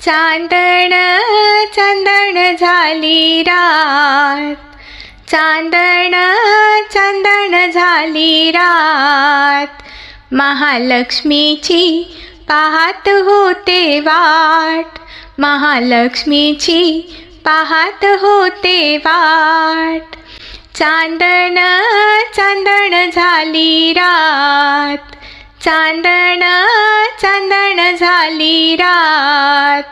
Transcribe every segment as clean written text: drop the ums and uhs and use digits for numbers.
चांदण चंदन झाली रात, चांदण चंदन झाली रात, महालक्ष्मीची पाहत होते वाट, महालक्ष्मीची पाहत होते वाट। चांदण चंदन झाली रात, चांदण चंदन झाली रात,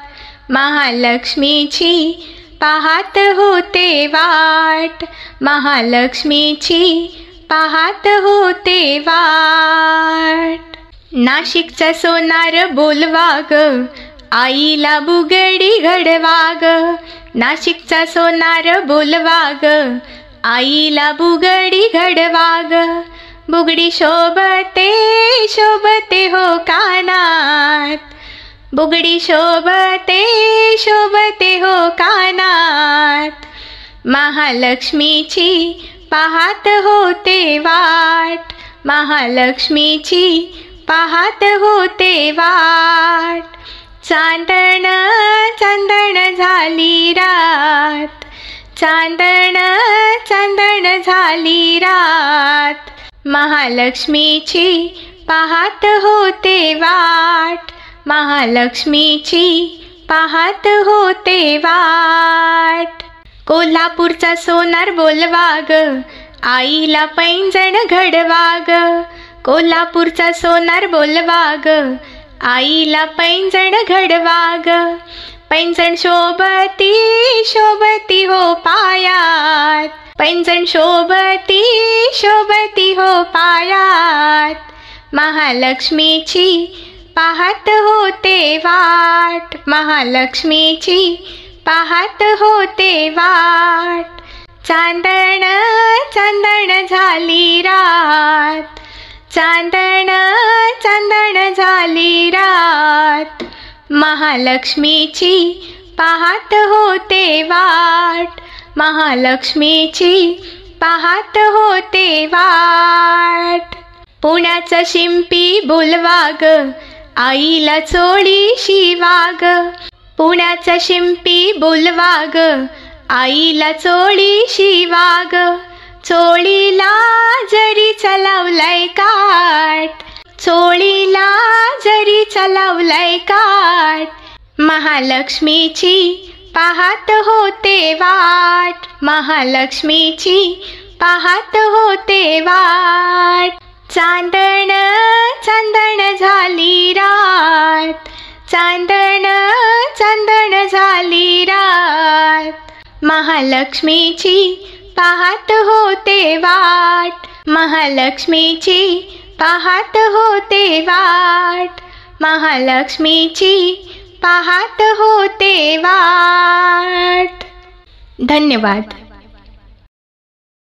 महालक्ष्मीची पाहत होते वाट, महालक्ष्मीची पाहत होते वाट। नाशिकचा सोनार बोलवा ग, आईला बुगडी घडवा ग, नाशिकचा सोनार बोलवा ग, आईला बुगडी घडवा ग। बुगडी शोभते शोभते हो कानात, बुगडी शोभते शोभते हो कानात, महालक्ष्मीची पाहत होते वाट, महालक्ष्मीची पाहत होते वाट। चांदण चंदन झाली रात, चांदण चंदन झाली रात, महालक्ष्मीची पाहत होते वाट, महालक्ष्मीची पाहत होते वाट। कोल्हापूरचा सोनार बोलवा ग, आईला पैंजण घडवा ग, कोल्हापूरचा सोनार बोलवा ग, आईला पैंजण घडवा ग। पैंजण शोभती शोभती हो पायात, पैंजण शोभती शोभती हो पायात, महालक्ष्मीची पाहत होते वाट, महालक्ष्मीची पाहत होते वाट। चांदण चंदन झाली रात, चांदण चंदन झाली रात, महालक्ष्मीची पाहत होते वाट, महालक्ष्मीची पाहत होते वाट। पुण्याचा शिंपी बोलवा ग, आईला चोळी शिवा ग, पुण्याचा शिंपी बोलवा ग, आईला चोळी शिवा ग। चोळीला जरी चलावलाय काठ, चोळीला जरी चलावलाय काठ, महालक्ष्मीची पाहत होते वाट, महालक्ष्मीची पाहत होते वाट। चांदण चंदन झाली रात, चांदण चंदन झाली रात, महालक्ष्मीची पाहत होते वाट, महालक्ष्मीची पाहत होते वाट, महालक्ष्मीची पाहत होते वाट। धन्यवाद।